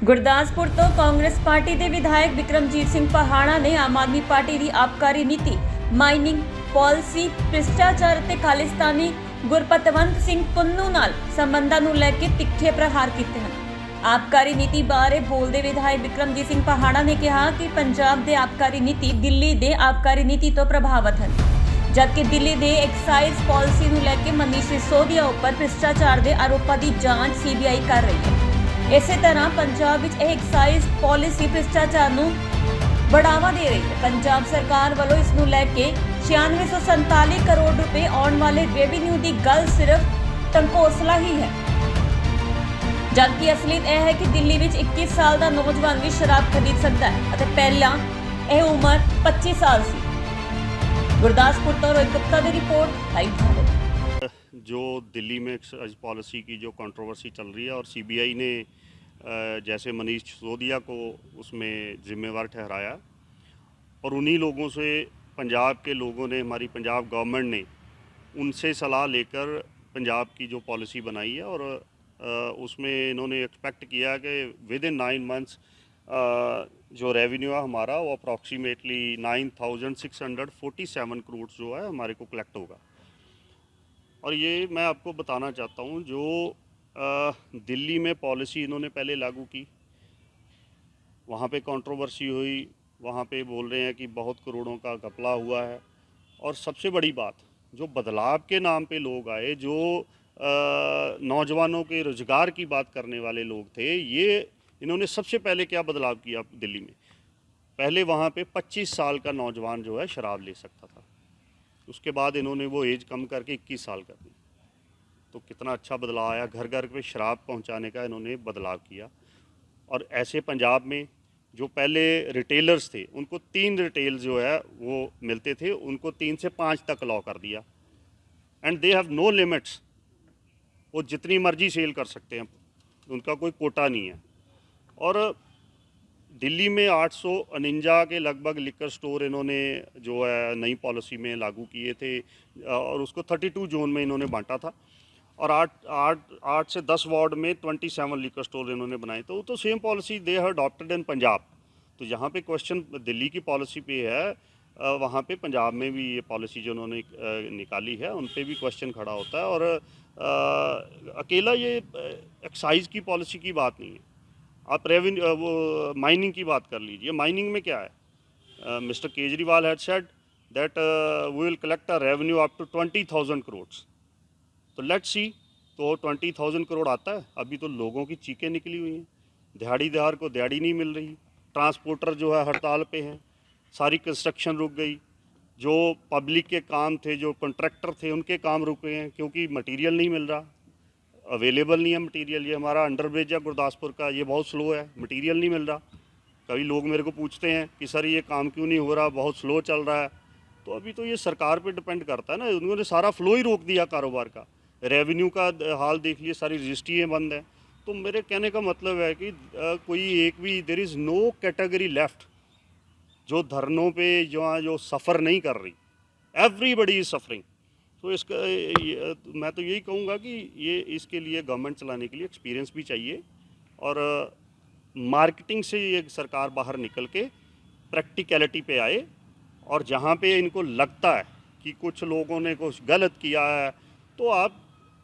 ਗੁਰਦਾਸਪੁਰ ਤੋਂ ਕਾਂਗਰਸ ਪਾਰਟੀ ਦੇ ਵਿਧਾਇਕ ਵਿਕਰਮਜੀਤ ਸਿੰਘ ਪਹਾੜਾ ਨੇ ਆਮ ਆਦਮੀ ਪਾਰਟੀ ਦੀ ਆਬਕਾਰੀ ਨੀਤੀ, ਮਾਈਨਿੰਗ ਪਾਲਿਸੀ, ਭ੍ਰਿਸ਼ਟਾਚਾਰ ਅਤੇ ਖਾਲਿਸਤਾਨੀ ਗੁਰਪਤਵੰਤ ਸਿੰਘ ਪੁੰਨੂ ਨਾਲ ਸੰਬੰਧਾਂ ਨੂੰ ਲੈ ਕੇ ਤਿੱਖੇ ਪ੍ਰਹਾਰ ਕੀਤੇ ਹਨ। ਆਬਕਾਰੀ ਨੀਤੀ ਬਾਰੇ ਬੋਲਦੇ ਵਿਧਾਇਕ ਵਿਕਰਮਜੀਤ ਸਿੰਘ ਪਹਾੜਾ ਨੇ ਕਿਹਾ ਕਿ ਪੰਜਾਬ ਦੇ ਆਬਕਾਰੀ ਨੀਤੀ ਦਿੱਲੀ ਦੇ ਆਬਕਾਰੀ ਨੀਤੀ ਤੋਂ ਪ੍ਰਭਾਵਿਤ ਹੈ, जबकि दिल्ली दे एक्साइज पॉलिसी ਨੂੰ ਲੈ ਕੇ ਮਨੀਸ਼ ਸਿਸੋਦੀਆ ਉੱਪਰ ਭ੍ਰਿਸ਼ਟਾਚਾਰ ਦੇ ਆਰੋਪਾਂ ਦੀ ਜਾਂਚ CBI ਕਰ ਰਹੀ ਹੈ। ਇਸੇ ਤਰ੍ਹਾਂ ਪੰਜਾਬ ਵਿੱਚ ਇਹ एक्साइज पॉलिसी ਭ੍ਰਿਸ਼ਟਾਚਾਰ ਨੂੰ बढ़ावा दे रही है। पंजाब सरकार वालों इस ਨੂੰ ਲੈ ਕੇ 9647 करोड़ रुपए आने वाले रेवेन्यू की गल सिर्फ टंकोसला ही है, जबकि असलीत यह है कि दिल्ली में 21 साल का नौजवान भी शराब खरीद सकता है और पहला यह उम्र 25 साल सी। गुरदासपुर तो रोहित गुप्ता की रिपोर्ट, लाइव भारत। जो दिल्ली में एक्साइज पॉलिसी की जो कंट्रोवर्सी चल रही है और CBI ने जैसे मनीष सिसोदिया को उसमें जिम्मेवार ठहराया और उन्हीं लोगों से पंजाब के लोगों ने, हमारी पंजाब गवर्नमेंट ने उनसे सलाह लेकर पंजाब की जो पॉलिसी बनाई है और उसमें इन्होंने एक्सपेक्ट किया कि विद इन 9 मंथ्स जो रेवेन्यू है हमारा वो अप्रॉक्सीमेटली 9647 करोड़ जो है हमारे को कलेक्ट होगा। और ये मैं आपको बताना चाहता हूँ, जो दिल्ली में पॉलिसी इन्होंने पहले लागू की, वहाँ पे कंट्रोवर्सी हुई, वहाँ पे बोल रहे हैं कि बहुत करोड़ों का घपला हुआ है। और सबसे बड़ी बात, जो बदलाव के नाम पे लोग आए, जो नौजवानों के रोज़गार की बात करने वाले लोग थे, ये इन्होंने सबसे पहले क्या बदलाव किया दिल्ली में? पहले वहाँ पे 25 साल का नौजवान जो है शराब ले सकता था, उसके बाद इन्होंने वो एज कम करके 21 साल कर दी। तो कितना अच्छा बदलाव आया, घर घर पे शराब पहुँचाने का इन्होंने बदलाव किया। और ऐसे पंजाब में जो पहले रिटेलर्स थे उनको 3 रिटेल जो है वो मिलते थे, उनको 3 से 5 तक अलाउ कर दिया। And they have no limits, वो जितनी मर्जी सेल कर सकते हैं, उनका कोई कोटा नहीं है। और दिल्ली में 849 के लगभग लिकर स्टोर इन्होंने जो है नई पॉलिसी में लागू किए थे और उसको 32 जोन में इन्होंने बांटा था और 8 से 10 वार्ड में 27 लिकर स्टोर इन्होंने बनाए। तो same policy they have adopted in Punjab. तो यहाँ पे क्वेश्चन दिल्ली की पॉलिसी पे है, वहाँ पे पंजाब में भी ये पॉलिसी जो उन्होंने निकाली है उन पे भी क्वेश्चन खड़ा होता है। और अकेला ये एक्साइज की पॉलिसी की बात नहीं है, आप रेवेन्यू वो माइनिंग की बात कर लीजिए। माइनिंग में क्या है, mister Kejriwal had said that we will collect a revenue up to 20,000 crore. तो लेट्स सी, तो 20,000 करोड़ आता है? अभी तो लोगों की चीखें निकली हुई हैं, दिहाड़ीदार को दिहाड़ी नहीं मिल रही, ट्रांसपोर्टर जो है हड़ताल पे हैं, सारी कंस्ट्रक्शन रुक गई, जो पब्लिक के काम थे, जो कॉन्ट्रैक्टर थे उनके काम रुक गए हैं क्योंकि मटेरियल नहीं मिल रहा, अवेलेबल नहीं है मटेरियल। ये हमारा अंडरब्रिज है गुरदासपुर का, ये बहुत स्लो है, मटेरियल नहीं मिल रहा। कभी लोग मेरे को पूछते हैं कि सर ये काम क्यों नहीं हो रहा, बहुत स्लो चल रहा है। तो अभी तो ये सरकार पे डिपेंड करता है ना, उन्होंने सारा फ्लो ही रोक दिया कारोबार का। रेवेन्यू का हाल देख लिए, सारी रजिस्ट्रियाँ बंद हैं। तो मेरे कहने का मतलब है कि कोई एक भी, there is no category left जो धरनों पे जो सफ़र नहीं कर रही, एवरीबडी इज़ सफरिंग। तो इसका मैं तो यही कहूँगा कि ये इसके लिए गवर्नमेंट चलाने के लिए एक्सपीरियंस भी चाहिए और मार्केटिंग से ये सरकार बाहर निकल के प्रैक्टिकलिटी पे आए। और जहाँ पे इनको लगता है कि कुछ लोगों ने कुछ गलत किया है, तो आप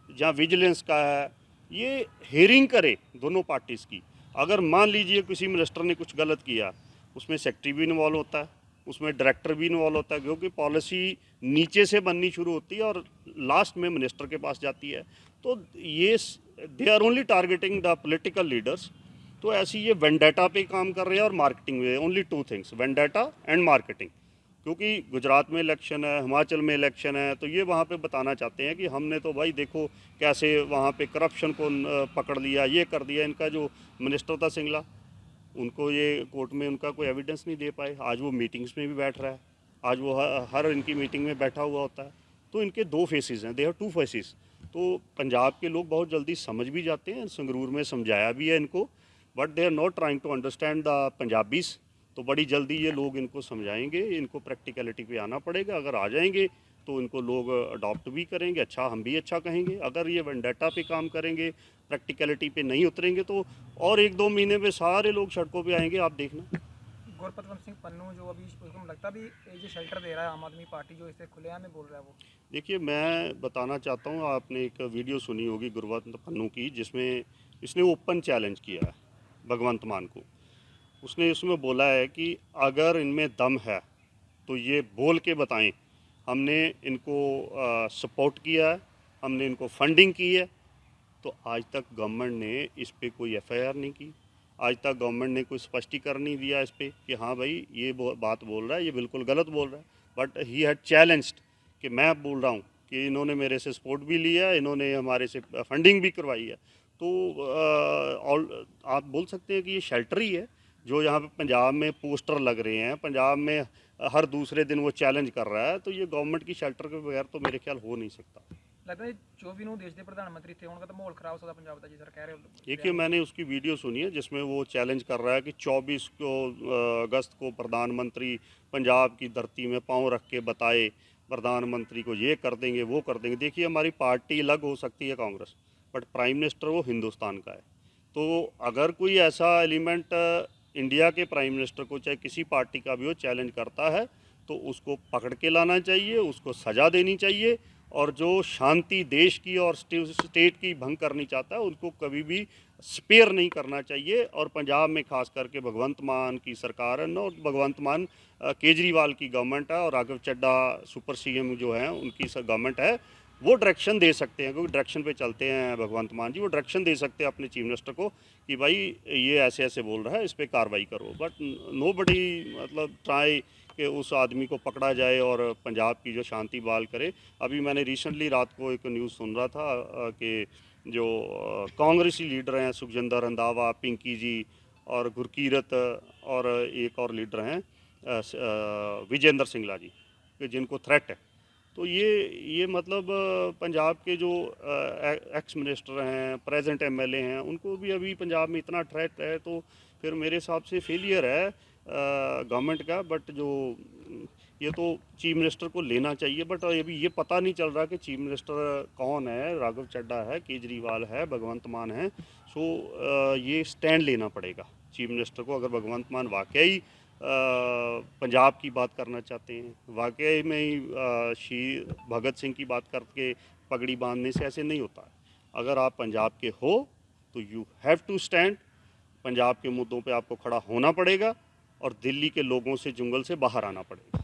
जहाँ विजिलेंस का है, ये हेयरिंग करे दोनों पार्टीज़ की। अगर मान लीजिए किसी मिनिस्टर ने कुछ गलत किया, उसमें सेक्रेटरी भी इन्वॉल्व होता है, उसमें डायरेक्टर भी इन्वॉल्व होता है, क्योंकि पॉलिसी नीचे से बननी शुरू होती है और लास्ट में मिनिस्टर के पास जाती है। तो ये they are only targeting the political leaders. तो ऐसी ये वेंडेटा पे काम कर रहे हैं और मार्केटिंग में, only 2 things, vendetta and marketing. क्योंकि गुजरात में इलेक्शन है, हिमाचल में इलेक्शन है, तो ये वहाँ पे बताना चाहते हैं कि हमने तो भाई देखो कैसे वहाँ पे करप्शन को पकड़ लिया, ये कर दिया। इनका जो मिनिस्टर था सिंगला, उनको ये कोर्ट में उनका कोई एविडेंस नहीं दे पाए, आज वो मीटिंग्स में भी बैठ रहा है, आज वो हर इनकी मीटिंग में बैठा हुआ होता है। तो इनके 2 फेसेस हैं, दे हैव 2 फेसेस। तो पंजाब के लोग बहुत जल्दी समझ भी जाते हैं, संगरूर में समझाया भी है इनको, but they are not trying to understand the Punjabis. तो बड़ी जल्दी ये लोग इनको समझाएंगे, इनको प्रैक्टिकलिटी पे आना पड़ेगा। अगर आ जाएंगे तो इनको लोग अडॉप्ट भी करेंगे, अच्छा हम भी अच्छा कहेंगे। अगर ये वेंडेटा पे काम करेंगे, प्रैक्टिकलिटी पे नहीं उतरेंगे तो और 1-2 महीने में सारे लोग सड़कों पे आएंगे, आप देखना। गुरपतवंत सिंह पन्नू जो अभी उसको लगता भी ये जो शेल्टर दे रहा है आम आदमी पार्टी जो इसे खुलेआम में बोल रहा है वो। देखिए, मैं बताना चाहता हूँ, आपने एक वीडियो सुनी होगी गुरवंत पन्नू की, जिसमें इसने ओपन चैलेंज किया है भगवंत मान को। उसने इसमें बोला है कि अगर इनमें दम है तो ये बोल के बताएं, हमने इनको सपोर्ट किया है, हमने इनको फंडिंग की है। तो आज तक गवर्नमेंट ने इस पे कोई एफआईआर नहीं की, आज तक गवर्नमेंट ने कोई स्पष्टीकरण नहीं दिया इस पे कि हाँ भाई ये बात बोल रहा है, ये बिल्कुल गलत बोल रहा है। बट ही हैड चैलेंज्ड कि मैं बोल रहा हूँ कि इन्होंने मेरे से सपोर्ट भी लिया, इन्होंने हमारे से फंडिंग भी करवाई है। तो आप बोल सकते हैं कि ये शेल्टर ही है जो यहाँ पे पंजाब में पोस्टर लग रहे हैं, पंजाब में हर दूसरे दिन वो चैलेंज कर रहा है। तो ये गवर्नमेंट की शेल्टर के बगैर तो मेरे ख्याल हो नहीं सकता। लगता है जो भी देश के प्रधानमंत्री थे उनका तो माहौल खराब हो सकता पंजाब का, जी सर कह रहे हो। देखिए, मैंने उसकी वीडियो सुनी है जिसमें वो चैलेंज कर रहा है कि 24 को अगस्त को प्रधानमंत्री पंजाब की धरती में पांव रख के बताए, प्रधानमंत्री को ये कर देंगे वो कर देंगे। देखिए, हमारी पार्टी अलग हो सकती है कांग्रेस, बट प्राइम मिनिस्टर वो हिंदुस्तान का है। तो अगर कोई ऐसा एलिमेंट इंडिया के प्राइम मिनिस्टर को, चाहे किसी पार्टी का भी हो, चैलेंज करता है तो उसको पकड़ के लाना चाहिए, उसको सज़ा देनी चाहिए। और जो शांति देश की और स्टेट की भंग करनी चाहता है उनको कभी भी स्पेयर नहीं करना चाहिए। और पंजाब में खास करके भगवंत मान की सरकार है और भगवंत मान केजरीवाल की गवर्नमेंट है और राघव चड्ढा सुपर सीएम जो है उनकी गवर्नमेंट है। वो डायरेक्शन दे सकते हैं, क्योंकि डायरेक्शन पे चलते हैं भगवंत मान जी, वो डायरेक्शन दे सकते हैं अपने चीफ मिनिस्टर को कि भाई ये ऐसे ऐसे बोल रहा है, इस पर कार्रवाई करो। बट नोबडी मतलब ट्राई कि उस आदमी को पकड़ा जाए और पंजाब की जो शांति बहाल करे। अभी मैंने रिसेंटली रात को एक न्यूज़ सुन रहा था कि जो कांग्रेसी लीडर हैं, सुखजिंदर रंधावा, पिंकी जी और गुरकीरत और एक और लीडर हैं विजेंद्र सिंगला जी, कि जिनको थ्रेट है। तो ये मतलब पंजाब के जो एक्स मिनिस्टर हैं, प्रेजेंट एमएलए हैं, उनको भी अभी पंजाब में इतना थ्रेट है। तो फिर मेरे हिसाब से फेलियर है गवर्नमेंट का। बट जो ये तो चीफ मिनिस्टर को लेना चाहिए। बट अभी ये पता नहीं चल रहा कि चीफ मिनिस्टर कौन है, राघव चड्ढा है, केजरीवाल है, भगवंत मान है। सो ये स्टैंड लेना पड़ेगा चीफ मिनिस्टर को, अगर भगवंत मान वाकई पंजाब की बात करना चाहते हैं, वाकई में ही शहीद भगत सिंह की बात करके पगड़ी बांधने से ऐसे नहीं होता है। अगर आप पंजाब के हो तो you have to stand, Punjab के मुद्दों पे आपको खड़ा होना पड़ेगा और दिल्ली के लोगों से, जुंगल से बाहर आना पड़ेगा।